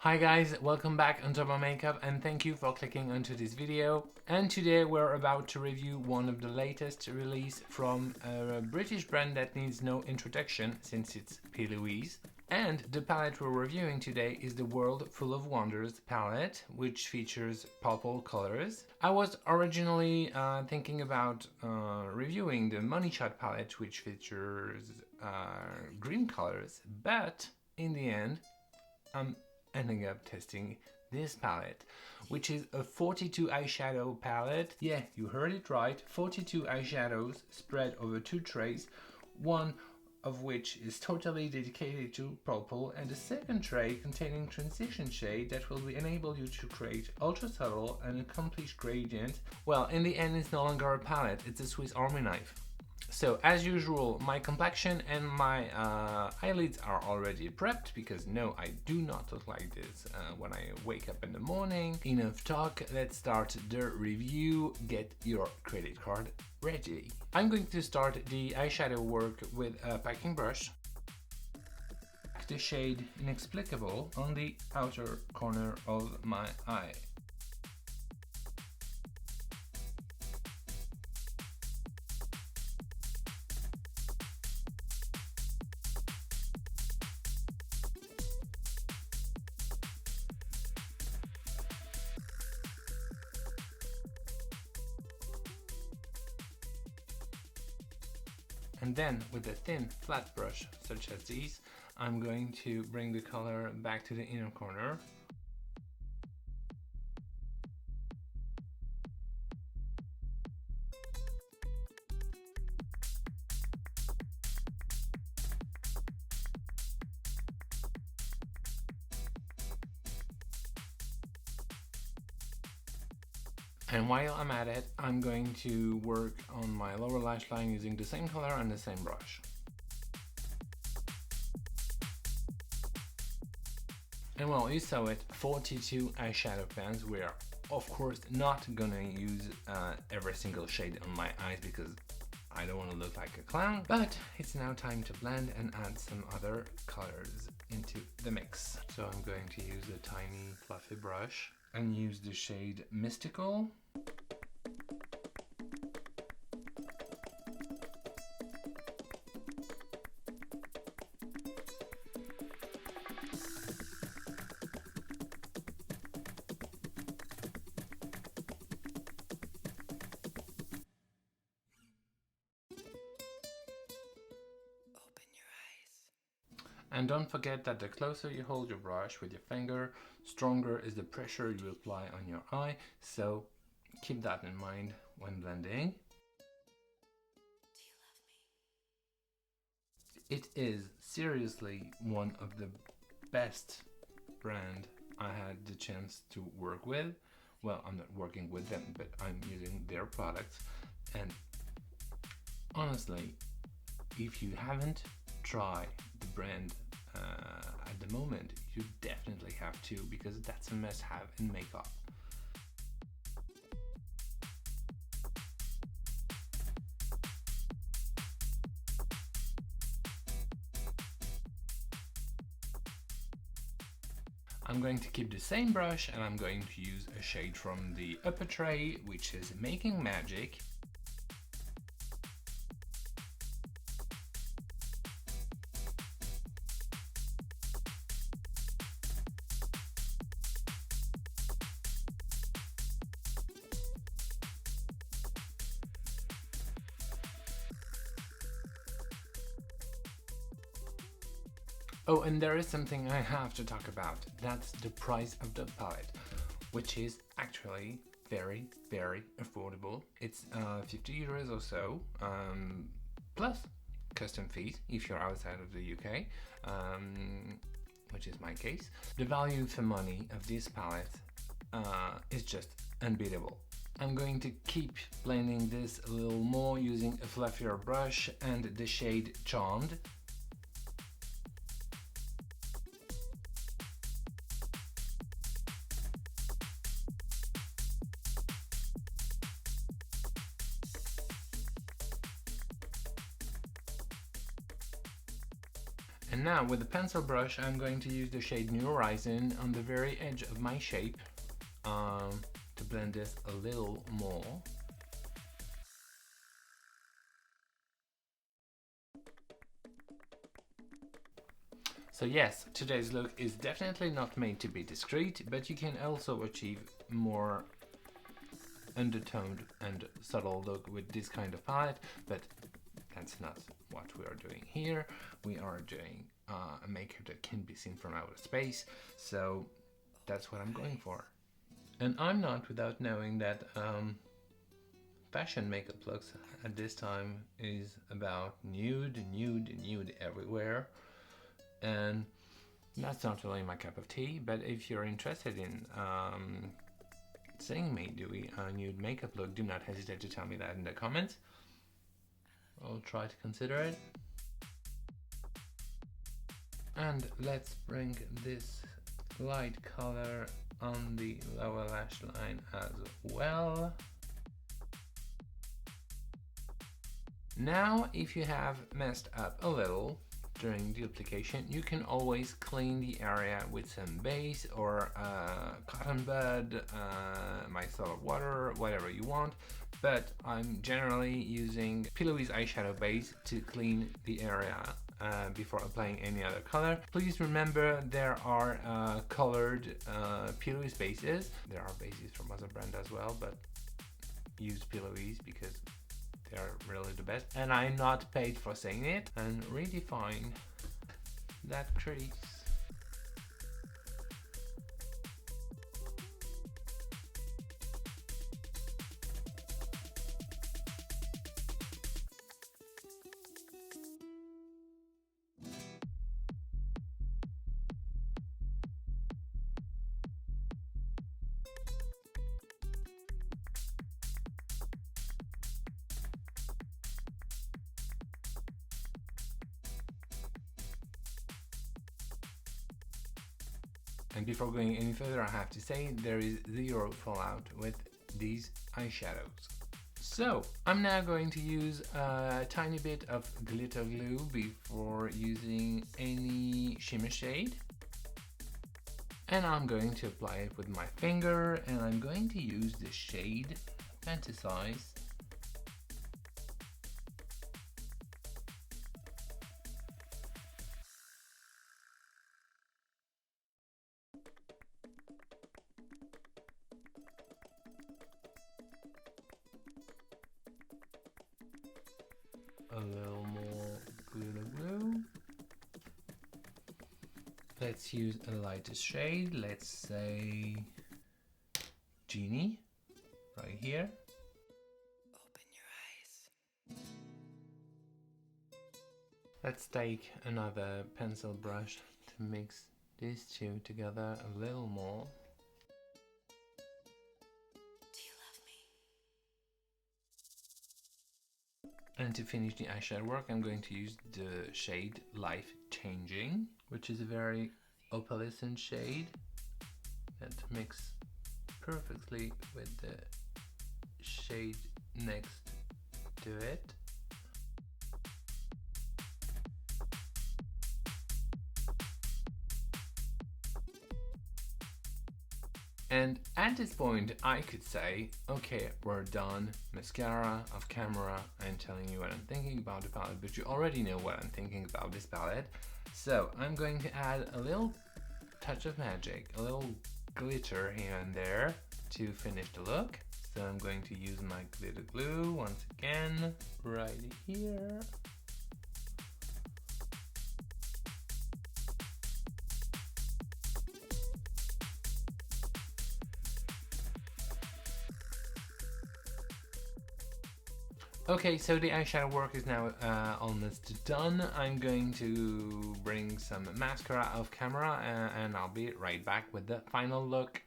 Hi guys, welcome back on Turbo Makeup and thank you for clicking onto this video. And today we're about to review one of the latest release from a British brand that needs no introduction since it's P. Louise. And the palette we're reviewing today is the World Full of Wonders palette, which features purple colors. I was originally thinking about reviewing the Money Shot palette, which features green colors, but in the end, I'm ending up testing this palette, which is a 42 eyeshadow palette. Yeah, you heard it right, 42 eyeshadows spread over two trays, one of which is totally dedicated to purple, and the second tray containing transition shade that will enable you to create ultra subtle and accomplished gradient. Well, in the end, it's no longer a palette, it's a Swiss Army knife. So as usual, my complexion and my eyelids are already prepped because no, I do not look like this when I wake up in the morning. Enough talk, let's start the review. Get your credit card ready. I'm going to start the eyeshadow work with a packing brush. The shade Inexplicable on the outer corner of my eye. And then with a thin flat brush such as these, I'm going to bring the color back to the inner corner. And while I'm at it, I'm going to work on my lower lash line using the same color and the same brush. And well, you saw it, 42 eyeshadow pans. We are of course not gonna use every single shade on my eyes because I don't want to look like a clown, but it's now time to blend and add some other colors into the mix. So I'm going to use a tiny fluffy brush and use the shade Mystical. And don't forget that the closer you hold your brush with your finger, stronger is the pressure you apply on your eye, so keep that in mind when blending. It is seriously one of the best brand I had the chance to work with. Well, I'm not working with them, but I'm using their products, and honestly, if you haven't tried the brand at the moment, you definitely have to, because that's a must-have in makeup. I'm going to keep the same brush and I'm going to use a shade from the upper tray, which is Making Magic. Oh, and there is something I have to talk about. That's the price of the palette, which is actually very, very affordable. It's 50 euros or so, plus custom fees if you're outside of the UK, which is my case. The value for money of this palette is just unbeatable. I'm going to keep blending this a little more using a fluffier brush and the shade Charmed. And now with the pencil brush, I'm going to use the shade New Horizon on the very edge of my shape to blend this a little more. So yes, today's look is definitely not made to be discreet, but you can also achieve more undertoned and subtle look with this kind of palette, but that's not what we are doing here. We are doing a makeup that can be seen from outer space, so that's what I'm going for. And I'm not without knowing that fashion makeup looks at this time is about nude everywhere, and that's not really my cup of tea. But if you're interested in seeing me do a nude makeup look, do not hesitate to tell me that in the comments. I'll try to consider it. And let's bring this light color on the lower lash line as well. Now, if you have messed up a little during the application, you can always clean the area with some base or cotton bud, micellar water, whatever you want. But I'm generally using P. Louise eyeshadow base to clean the area before applying any other color. Please remember there are colored P. Louise bases. There are bases from other brands as well, but use P. Louise because they're really the best. And I'm not paid for saying it. And redefine that crease. And before going any further, I have to say there is zero fallout with these eyeshadows. So I'm now going to use a tiny bit of glitter glue before using any shimmer shade. And I'm going to apply it with my finger, and I'm going to use the shade Fantasize. A little more glitter glue. Let's use a lighter shade. Let's say Genie, right here. Open your eyes. Let's take another pencil brush to mix these two together a little more. And to finish the eyeshadow work, I'm going to use the shade Life Changing, which is a very opalescent shade that mixes perfectly with the shade next to it. And at this point, I could say, okay, we're done. Mascara, off camera, I'm telling you what I'm thinking about the palette, but you already know what I'm thinking about this palette. So I'm going to add a little touch of magic, a little glitter here and there to finish the look. So I'm going to use my glitter glue once again, right here. Okay, so the eyeshadow work is now almost done. I'm going to bring some mascara off camera and I'll be right back with the final look.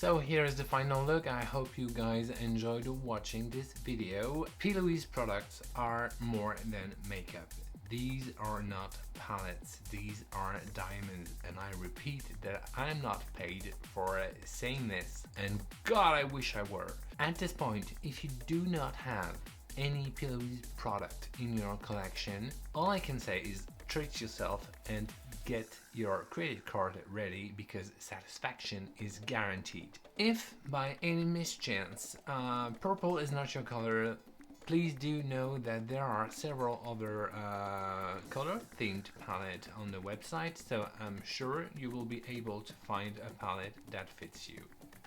So here is the final look. I hope you guys enjoyed watching this video. P. Louise products are more than makeup. These are not palettes, these are diamonds, and I repeat that I'm not paid for saying this, and God, I wish I were. At this point, if you do not have any P. Louise product in your collection, all I can say is treat yourself and get your credit card ready, because satisfaction is guaranteed. If by any mischance purple is not your color, please do know that there are several other color themed palette on the website, so I'm sure you will be able to find a palette that fits you.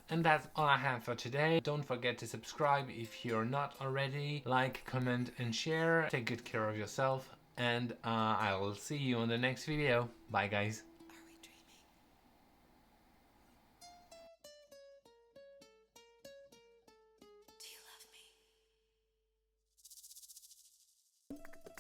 And that's all I have for today. Don't forget to subscribe if you're not already. Like, comment and share. Take good care of yourself, and I will see you on the next video. Bye guys. Do you love me?